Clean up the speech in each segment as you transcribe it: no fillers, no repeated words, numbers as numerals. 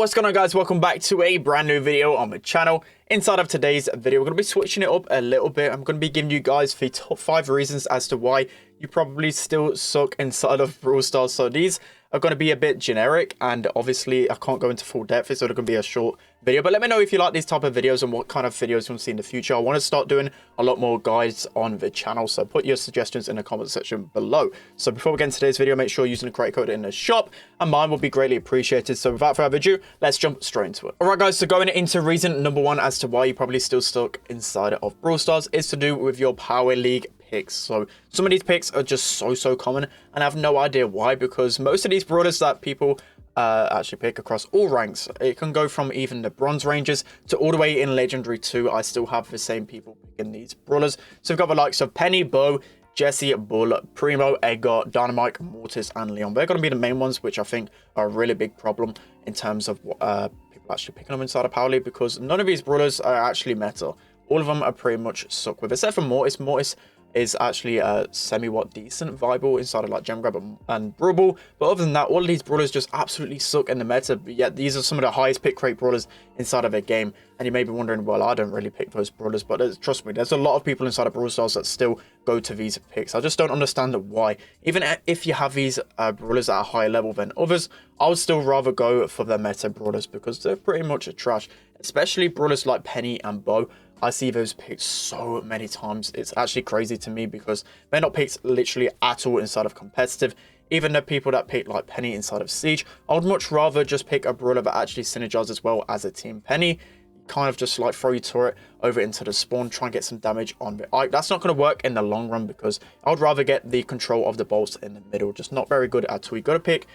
What's going on, guys? Welcome back to a brand new video on the channel. Inside of today's video, we're going to be switching it up a little bit. I'm going to be giving you guys the top 5 reasons as to why you probably still suck inside of Brawl Stars. So these are going to be a bit generic, and obviously I can't go into full depth. It's only going to be a short video, but let me know if you like these type of videos and what kind of videos you want to see in the future. I want to start doing a lot more guides on the channel, so put your suggestions in the comment section below. So before we get into today's video, make sure you're using the correct code in the shop, and mine will be greatly appreciated. So without further ado, let's jump straight into it. Alright guys, so going into reason number 1 as to why you probably still stuck inside of Brawl Stars is to do with your Power League picks. So some of these picks are just so common, and I have no idea why, because most of these brawlers that people actually pick across all ranks, it can go from even the bronze ranges to all the way in legendary 2. I still have the same people picking these brawlers. So we've got the likes of Penny, Bo, Jesse, Bull, Primo, Edgar, Dynamite, Mortis, and Leon. They're going to be the main ones, which I think are a really big problem in terms of people actually picking them inside of Power League, because none of these brawlers are actually meta. All of them are pretty much suck with, except for Mortis. Mortis is actually a decent viable inside of like Gem Grab and Brawl Ball. But other than that, all of these brawlers just absolutely suck in the meta. But yet these are some of the highest pick rate brawlers inside of a game. And you may be wondering, well, I don't really pick those brawlers, but trust me, there's a lot of people inside of Brawl Stars that still go to these picks. I just don't understand why. Even if you have these brawlers at a higher level than others, I would still rather go for the meta brawlers, because they're pretty much a trash. Especially brawlers like Penny and Bo. I see those picked so many times. It's actually crazy to me, because they're not picked literally at all inside of competitive. Even the people that pick like Penny inside of Siege, I would much rather just pick a brawler that actually synergizes well as a team. Penny, kind of just like throw your turret over into the spawn, try and get some damage on the Ike. That's not going to work in the long run, because I would rather get the control of the bolts in the middle. Just not very good at all. You got to pick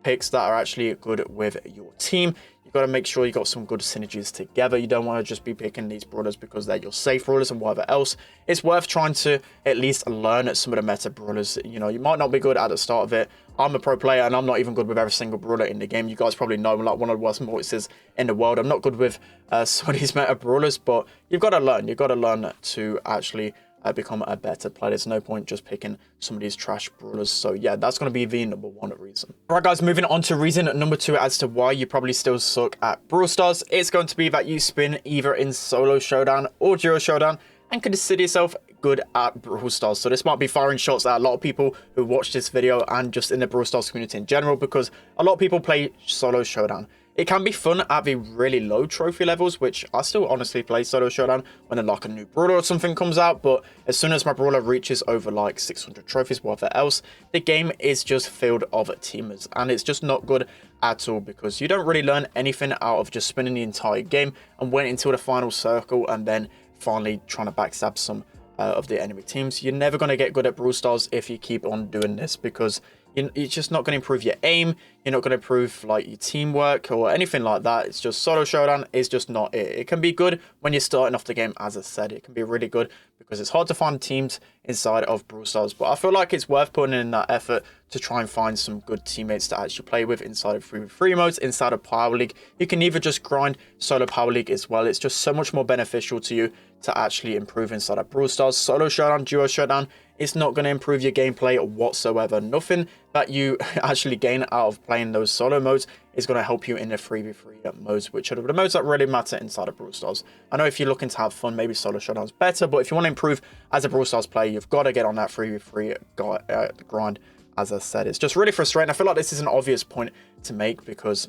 picks that are actually good with your team. You've got to make sure you got some good synergies together. You don't want to just be picking these brawlers because they're your safe brawlers and whatever else. It's worth trying to at least learn some of the meta brawlers. You know, you might not be good at the start of it. I'm a pro player, and I'm not even good with every single brawler in the game. You guys probably know I'm like one of the worst Mortises in the world. I'm not good with some of these meta brawlers, but you've got to learn. You've got to learn to actually become a better player. There's no point just picking some of these trash brawlers. So yeah, that's going to be the number 1 reason. Alright guys, moving on to reason number 2 as to why you probably still suck at Brawl Stars. It's going to be that you spin either in solo showdown or duo showdown and consider yourself good at Brawl Stars. So this might be firing shots at a lot of people who watch this video and just in the Brawl Stars community in general, because a lot of people play solo showdown. It can be fun at the really low trophy levels, which I still honestly play solo showdown when like a new brawler or something comes out. But as soon as my brawler reaches over like 600 trophies, whatever else, the game is just filled of teamers, and it's just not good at all, because you don't really learn anything out of just spinning the entire game and waiting until the final circle and then finally trying to backstab some of the enemy teams. You're never going to get good at Brawl Stars if you keep on doing this, because it's just not going to improve your aim. You're not going to improve like your teamwork or anything like that. It's just solo showdown is just not it. It can be good when you're starting off the game, as I said. It can be really good because it's hard to find teams inside of Brawl Stars. But I feel like it's worth putting in that effort to try and find some good teammates to actually play with inside of 3v3 modes, inside of Power League. You can either just grind solo Power League as well. It's just so much more beneficial to you to actually improve inside of Brawl Stars. Solo showdown, duo showdown, it's not going to improve your gameplay whatsoever. Nothing that you actually gain out of playing those solo modes is going to help you in the 3v3 modes, which are the modes that really matter inside of Brawl Stars. I know if you're looking to have fun, maybe solo showdown's better, but if you want to improve as a Brawl Stars player, you've got to get on that 3v3 grind. As I said, it's just really frustrating. I feel like this is an obvious point to make, because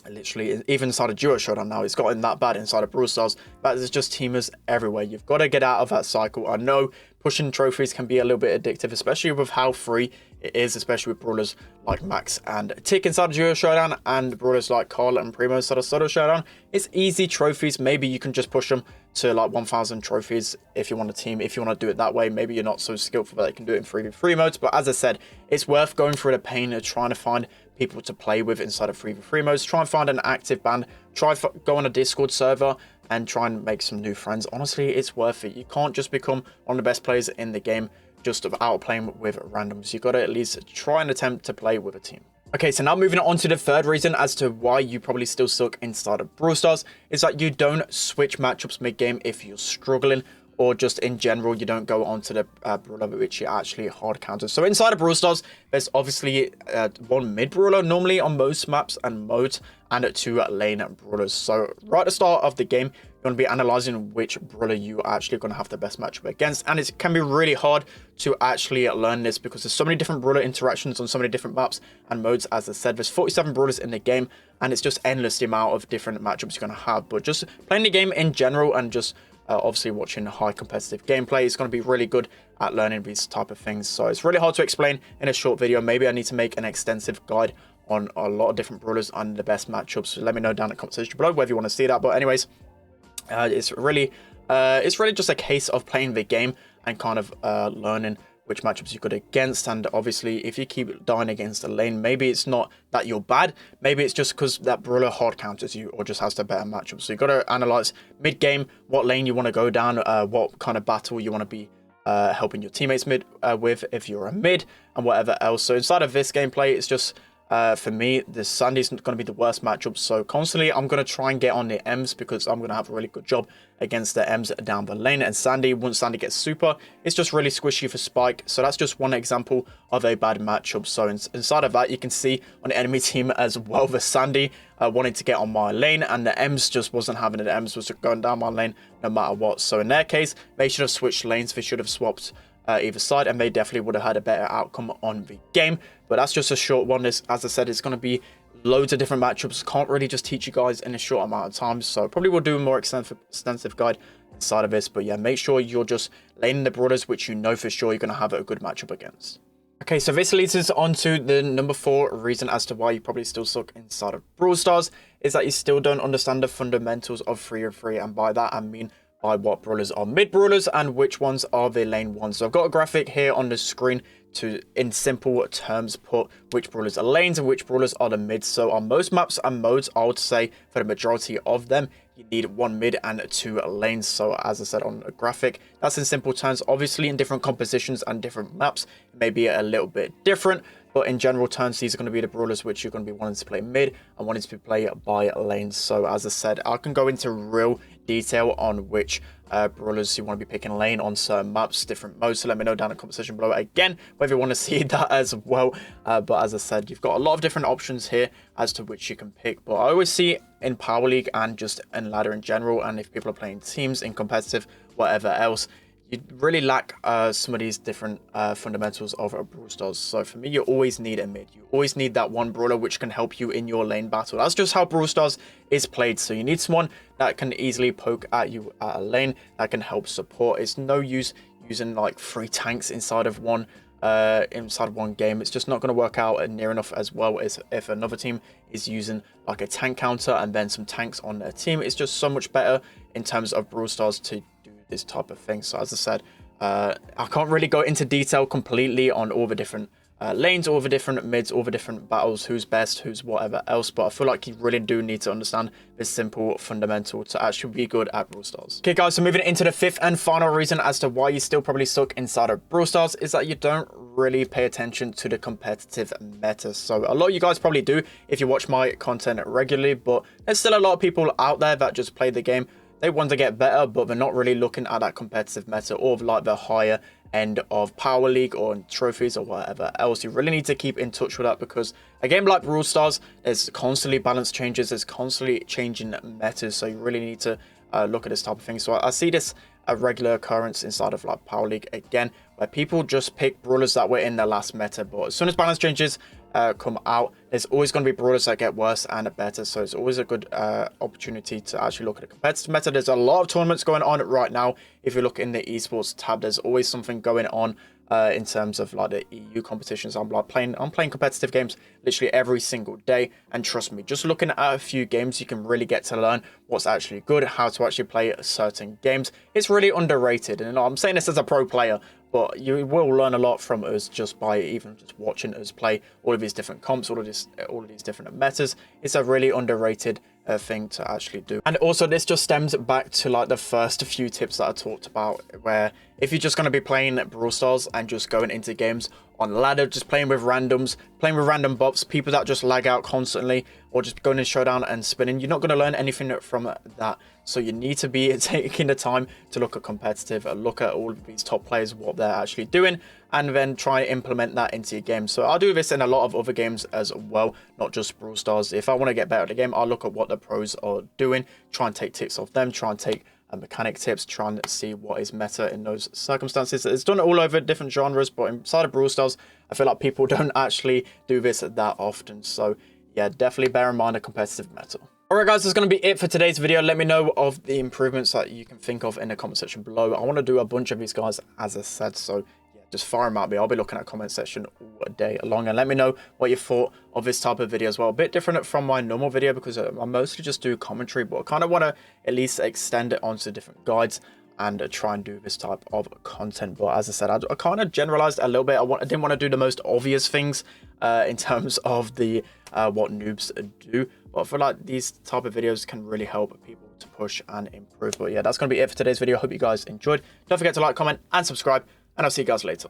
literally even inside of duo showdown now, it's gotten that bad inside of Brawl Stars that there's just teamers everywhere. You've got to get out of that cycle. I know pushing trophies can be a little bit addictive, especially with how free it is, especially with brawlers like Max and Tick inside of duo showdown, and brawlers like Carl and Primo inside of solo showdown. It's easy trophies. Maybe you can just push them to like 1000 trophies if you want a team, if you want to do it that way. Maybe you're not so skillful that you can do it in 3v3 modes, but as I said, it's worth going through the pain of trying to find people to play with inside of 3v3 modes. Try and find an active band, go on a Discord server and try and make some new friends. Honestly, it's worth it. You can't just become one of the best players in the game just out playing with randoms. You've got to at least try and attempt to play with a team. Okay, so now moving on to the third reason as to why you probably still suck inside of Brawl Stars is that you don't switch matchups mid-game if you're struggling, or just in general, you don't go onto the brawler which you actually hard counter. So inside of Brawl Stars, there's obviously one mid brawler normally on most maps and modes, and 2 lane brawlers. So right at the start of the game, you're going to be analyzing which brawler you are actually going to have the best matchup against, and it can be really hard to actually learn this because there's so many different brawler interactions on so many different maps and modes. As I said, there's 47 brawlers in the game, and it's just endless the amount of different matchups you're going to have. But just playing the game in general and just obviously watching high competitive gameplay is going to be really good at learning these type of things. So it's really hard to explain in a short video. Maybe I need to make an extensive guide on a lot of different brawlers and the best matchups. So let me know down in the comment section below whether you want to see that. But anyways, it's really just a case of playing the game and kind of learning which matchups you're good against. And obviously, if you keep dying against a lane, maybe it's not that you're bad, maybe it's just because that brawler hard counters you or just has the better matchup. So you got to analyze mid game what lane you want to go down, what kind of battle you want to be helping your teammates with if you're a mid, and whatever else. So inside of this gameplay, it's just for me, the Sandy's going to be the worst matchup. So constantly, I'm going to try and get on the M's because I'm going to have a really good job against the M's down the lane. And Sandy, once Sandy gets super, it's just really squishy for Spike. So that's just one example of a bad matchup. So inside of that, you can see on the enemy team as well, the Sandy wanting to get on my lane, and the M's just wasn't having it. The M's was going down my lane no matter what. So in their case, they should have switched lanes. They should have swapped either side, and they definitely would have had a better outcome on the game. But that's just a short one. This, as I said, it's going to be loads of different matchups. Can't really just teach you guys in a short amount of time, so probably we'll do a more extensive guide inside of this. But yeah, make sure you're just laning the brawlers which you know for sure you're going to have a good matchup against. Okay, so this leads us on to the number 4 reason as to why you probably still suck inside of Brawl Stars, is that you still don't understand the fundamentals of 3-on-3, and by that I mean by what brawlers are mid brawlers and which ones are the lane ones. So I've got a graphic here on the screen to, in simple terms, put which brawlers are lanes and which brawlers are the mids. So on most maps and modes, I would say for the majority of them, you need 1 mid and 2 lanes. So as I said on the graphic, that's in simple terms. Obviously in different compositions and different maps, it may be a little bit different, but in general terms, these are going to be the brawlers which you're going to be wanting to play mid and wanting to be played by lanes. So as I said, I can go into real detail on which brawlers you want to be picking lane on certain maps, different modes. So let me know down in the comment section below again whether you want to see that as well. But as I said, you've got a lot of different options here as to which you can pick. But I always see in Power League and just in ladder in general, and if people are playing teams in competitive, whatever else, you really lack some of these different fundamentals of Brawl Stars. So for me, you always need a mid. You always need that one brawler which can help you in your lane battle. That's just how Brawl Stars is played. So you need someone that can easily poke at you at a lane, that can help support. It's no use using like 3 tanks inside of one game. It's just not going to work out near enough as well as if another team is using like a tank counter and then some tanks on their team. It's just so much better in terms of Brawl Stars to do this type of thing. So as I said, I can't really go into detail completely on all the different lanes, all the different mids, all the different battles, who's best, who's whatever else, but I feel like you really do need to understand this simple fundamental to actually be good at Brawl Stars. Okay guys, so moving into the 5th and final reason as to why you still probably suck inside of Brawl Stars is that you don't really pay attention to the competitive meta. So a lot of you guys probably do if you watch my content regularly, but there's still a lot of people out there that just play the game. They want to get better, but they're not really looking at that competitive meta or like the higher end of Power League or trophies or whatever else. You really need to keep in touch with that because a game like Brawl Stars, there's constantly balance changes, there's constantly changing metas. So you really need to look at this type of thing. So I see this a regular occurrence inside of like Power League again, where people just pick brawlers that were in their last meta, but as soon as balance changes come out, there's always going to be brawlers that get worse and better. So it's always a good opportunity to actually look at a competitive meta. There's a lot of tournaments going on right now. If you look in the esports tab, there's always something going on in terms of like the EU competitions. I'm playing competitive games literally every single day, and trust me, just looking at a few games, you can really get to learn what's actually good, how to actually play certain games. It's really underrated, and I'm saying this as a pro player, but you will learn a lot from us just by even just watching us play all of these different comps, all of these different metas. It's a really underrated thing to actually do. And also this just stems back to like the first few tips that I talked about, where if you're just going to be playing Brawl Stars and just going into games on ladder, just playing with randoms, playing with random bots, people that just lag out constantly, or just going in showdown and spinning. You're not going to learn anything from that. So you need to be taking the time to look at competitive, look at all of these top players, what they're actually doing, and then try and implement that into your game. So I'll do this in a lot of other games as well, not just Brawl Stars. If I want to get better at the game, I'll look at what the pros are doing, try and take tips off them, try and take mechanic tips, try and see what is meta in those circumstances. It's done all over different genres, but inside of Brawl Stars, I feel like people don't actually do this that often. So yeah, definitely bear in mind a competitive meta. Alright guys, that's going to be it for today's video. Let me know of the improvements that you can think of in the comment section below. I want to do a bunch of these guys, as I said, so yeah, just fire them at me. I'll be looking at the comment section all day long, and let me know what you thought of this type of video as well. A bit different from my normal video because I mostly just do commentary, but I kind of want to at least extend it onto different guides and try and do this type of content. But as I said, I kind of generalized a little bit. I didn't want to do the most obvious things in terms of the what noobs do, but I feel like these type of videos can really help people to push and improve. But yeah, that's going to be it for today's video. I hope you guys enjoyed. Don't forget to like, comment, and subscribe, and I'll see you guys later.